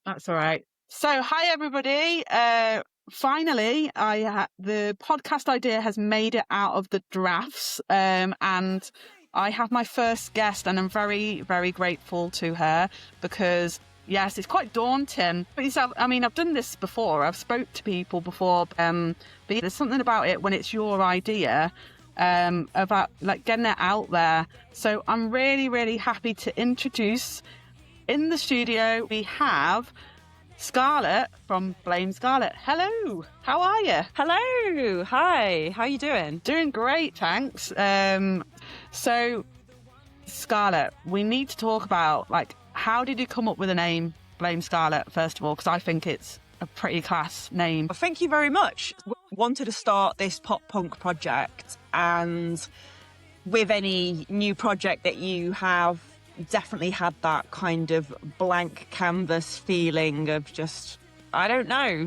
That's all right. So, hi everybody. Finally, the podcast idea has made it out of the drafts, and I have my first guest, and I'm very, very grateful to her because yes, it's quite daunting. But I've done this before. I've spoke to people before, but there's something about it when it's your idea. About like getting it out there. So I'm really, really happy to introduce in the studio we have Scarlet from Blame Scarlet. Hello, how are you? Hello, hi, how you doing? Doing great, thanks. So Scarlet, we need to talk about how did you come up with the name Blame Scarlet first of all, because I think it's a pretty class name. Well, thank you very much. Wanted to start this pop punk project, and with any new project that you have, definitely had that kind of blank canvas feeling of just, I don't know,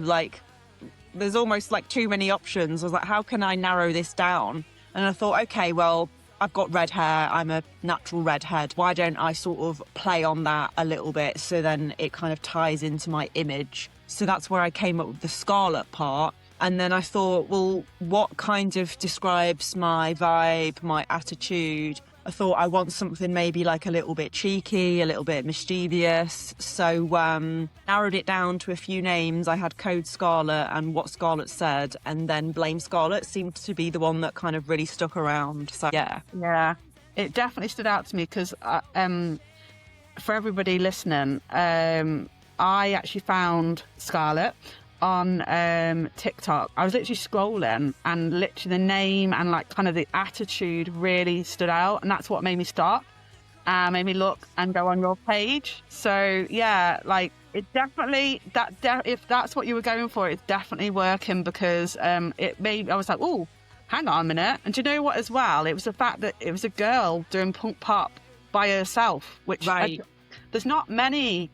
there's almost too many options. I was like, how can I narrow this down? And I thought, okay, well, I've got red hair, I'm a natural redhead. Why don't I sort of play on that a little bit so then it kind of ties into my image? So that's where I came up with the Scarlet part. And then I thought, well, what kind of describes my vibe, my attitude? I thought I want something maybe a little bit cheeky, a little bit mischievous. So narrowed it down to a few names. I had Code Scarlet and What Scarlet Said, and then Blame Scarlet seemed to be the one that kind of really stuck around. So yeah, it definitely stood out to me because for everybody listening, I actually found Scarlet on TikTok. I was literally scrolling and literally the name and kind of the attitude really stood out, and that's what made me stop and made me look and go on your page. So yeah, it definitely if that's what you were going for, it's definitely working because it made I was like, oh, hang on a minute. And do you know what as well? It was the fact that it was a girl doing punk pop by herself, which there's not many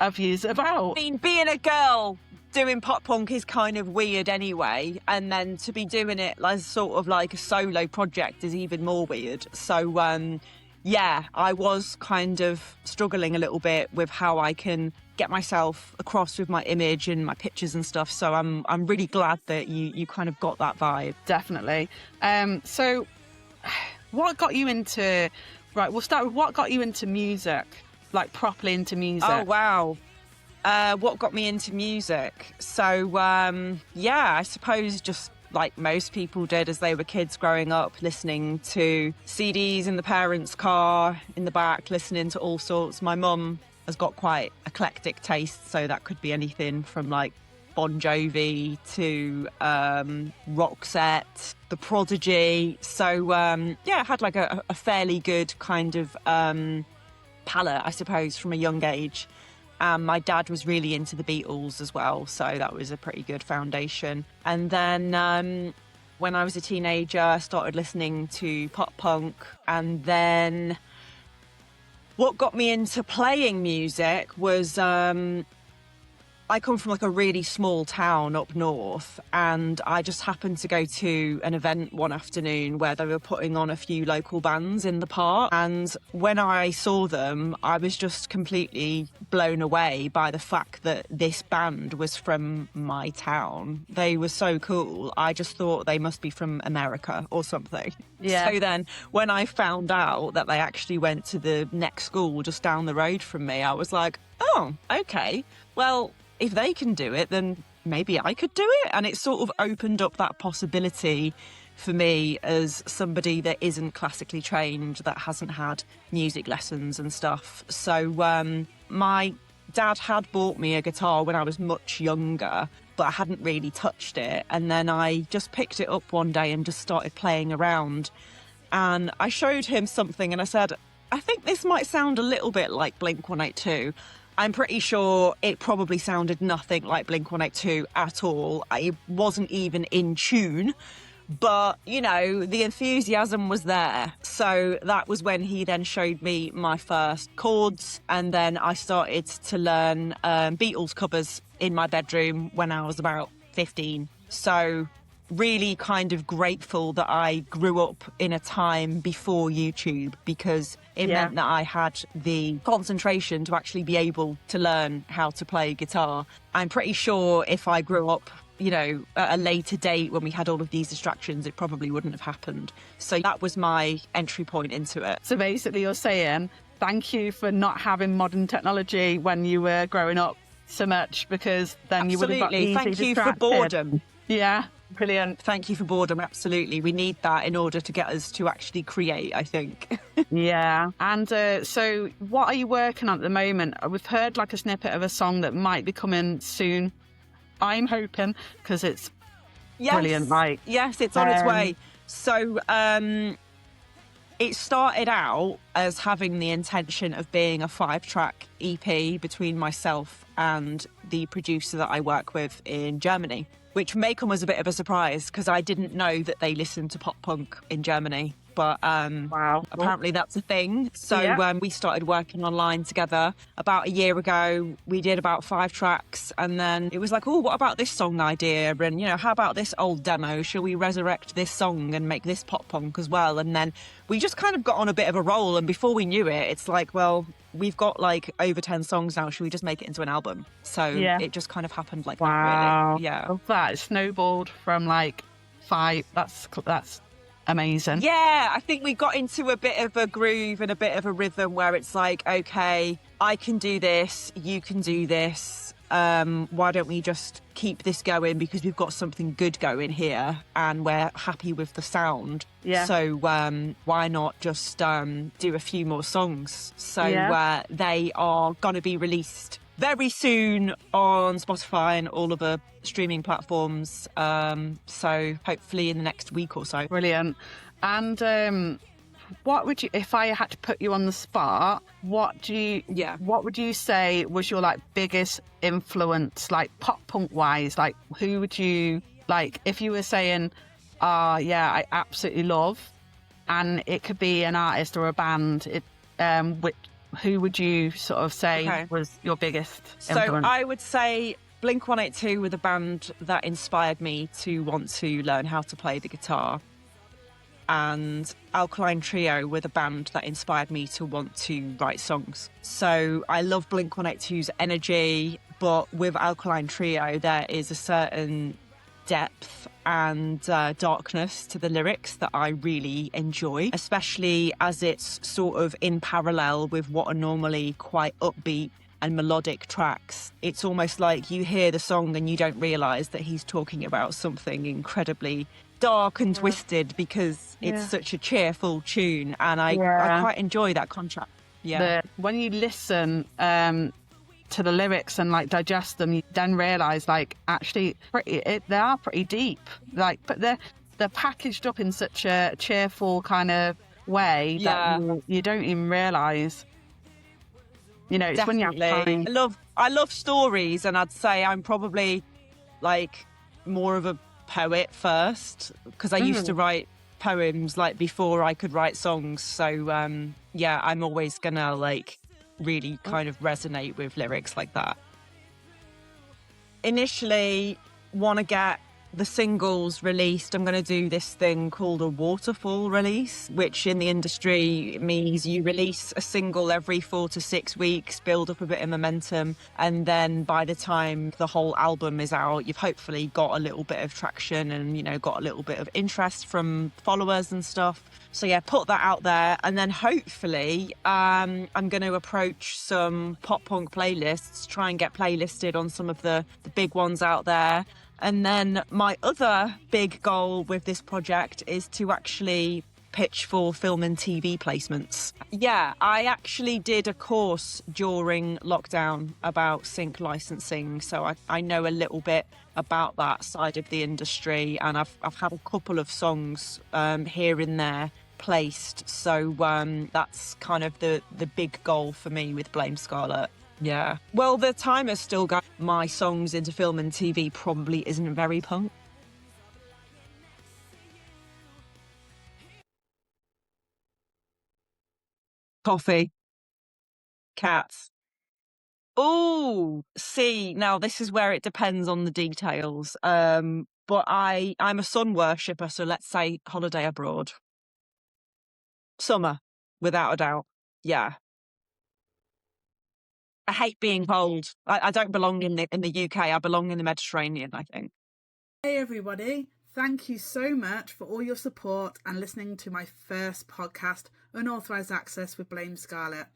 of yous about. I mean, being a girl doing pop punk is kind of weird anyway, and then to be doing it as sort of a solo project is even more weird. So yeah, I was kind of struggling a little bit with how I can get myself across with my image and my pictures and stuff. So I'm really glad that you kind of got that vibe. Definitely. So what got you into, right, we'll start with what got you into music, properly into music? Oh wow. What got me into music? So, yeah, I suppose just like most people did as they were kids growing up, listening to CDs in the parents' car in the back, listening to all sorts. My mum has got quite eclectic taste, so that could be anything from Bon Jovi to Roxette, The Prodigy. So, yeah, I had a fairly good kind of palette, I suppose, from a young age. My dad was really into the Beatles as well, so that was a pretty good foundation. And then when I was a teenager, I started listening to pop punk. And then what got me into playing music was I come from a really small town up north, and I just happened to go to an event one afternoon where they were putting on a few local bands in the park. And when I saw them, I was just completely blown away by the fact that this band was from my town. They were so cool. I just thought they must be from America or something. Yeah. So then when I found out that they actually went to the next school just down the road from me, I was like, oh, okay, well, if they can do it, then maybe I could do it. And it sort of opened up that possibility for me as somebody that isn't classically trained, that hasn't had music lessons and stuff. So my dad had bought me a guitar when I was much younger, but I hadn't really touched it. And then I just picked it up one day and just started playing around. And I showed him something and I said, I think this might sound a little bit like Blink-182. I'm pretty sure it probably sounded nothing like Blink-182 at all. I wasn't even in tune, but, you know, the enthusiasm was there. So that was when he then showed me my first chords, and then I started to learn Beatles covers in my bedroom when I was about 15. So really kind of grateful that I grew up in a time before YouTube, because it meant that I had the concentration to actually be able to learn how to play guitar. I'm pretty sure if I grew up, you know, at a later date when we had all of these distractions, it probably wouldn't have happened. So that was my entry point into it. So basically you're saying thank you for not having modern technology when you were growing up so much, because then you would have got easily Thank you for distracted. boredom. Yeah, brilliant. Thank you for boredom. Absolutely. We need that in order to get us to actually create, I think. Yeah. And so what are you working on at the moment? We've heard like a snippet of a song that might be coming soon. I'm hoping, because it's brilliant. Like, yes, it's on its way. So it started out as having the intention of being a 5-track EP between myself and the producer that I work with in Germany, which may come as a bit of a surprise because I didn't know that they listened to pop punk in Germany. But wow, apparently that's a thing. So we started working online together about a year ago. We did about 5 tracks, and then it was like, oh, what about this song idea? And, you know, how about this old demo? Shall we resurrect this song and make this pop punk as well? And then we just kind of got on a bit of a roll. And before we knew it, it's like, well, we've got like over 10 songs now. Should we just make it into an album? So it just kind of happened like that, really. Yeah. Love that. It snowballed from like 5. That's amazing. Yeah, I think we got into a bit of a groove and a bit of a rhythm where it's like, okay, I can do this, you can do this. Why don't we just keep this going, because we've got something good going here and we're happy with the sound. Yeah. So why not just do a few more songs? So they are going to be released very soon on Spotify and all of the streaming platforms. So hopefully in the next week or so. Brilliant. And what would you, if I had to put you on the spot, what would you say was your like biggest influence, like pop punk wise? Like, who would you like, if you were saying, I absolutely love, and it could be an artist or a band, who would you sort of say was your biggest influence? So I would say Blink-182 were the band that inspired me to want to learn how to play the guitar. And Alkaline Trio were the band that inspired me to want to write songs. So I love Blink-182's energy, but with Alkaline Trio, there is a certain depth and darkness to the lyrics that I really enjoy, especially as it's sort of in parallel with what are normally quite upbeat and melodic tracks. It's almost like you hear the song and you don't realise that he's talking about something incredibly dark and twisted, because it's such a cheerful tune, and I quite enjoy that contrast. When you listen to the lyrics and like digest them, you then realise like actually they are pretty deep, like, but they're packaged up in such a cheerful kind of way that you don't even realise. You know, it's definitely. When you have time. I love stories, and I'd say I'm probably like more of a poet first, because I used to write poems like before I could write songs. So I'm always gonna like really kind of resonate with lyrics like that. Initially, want to get the singles released. I'm going to do this thing called a waterfall release, which in the industry means you release a single every 4 to 6 weeks, build up a bit of momentum, and then by the time the whole album is out, you've hopefully got a little bit of traction and, you know, got a little bit of interest from followers and stuff. So yeah, put that out there, and then hopefully I'm going to approach some pop punk playlists, try and get playlisted on some of the big ones out there. And then my other big goal with this project is to actually pitch for film and TV placements. Yeah, I actually did a course during lockdown about sync licensing, so I know a little bit about that side of the industry, and I've had a couple of songs here and there placed, so that's kind of the big goal for me with Blame Scarlet. Yeah. Well, the timer's still going. My songs into film and TV probably isn't very punk. Coffee. Cats. Oh, see, now this is where it depends on the details. but I'm a sun worshipper, so let's say holiday abroad. Summer, without a doubt. Yeah. I hate being cold. I don't belong in the UK. I belong in the Mediterranean, I think. Hey everybody, thank you so much for all your support and listening to my first podcast, Unauthorised Access with Blame Scarlet.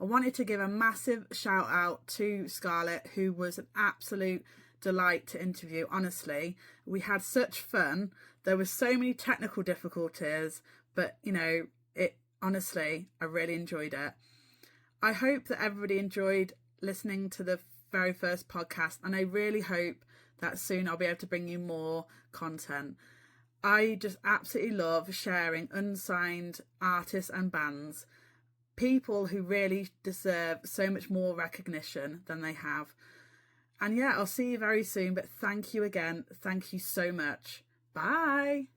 I wanted to give a massive shout out to Scarlet, who was an absolute delight to interview. Honestly, we had such fun. There were so many technical difficulties, but honestly, I really enjoyed it. I hope that everybody enjoyed listening to the very first podcast, and I really hope that soon I'll be able to bring you more content. I just absolutely love sharing unsigned artists and bands, people who really deserve so much more recognition than they have. And yeah, I'll see you very soon, but thank you again. Thank you so much. Bye.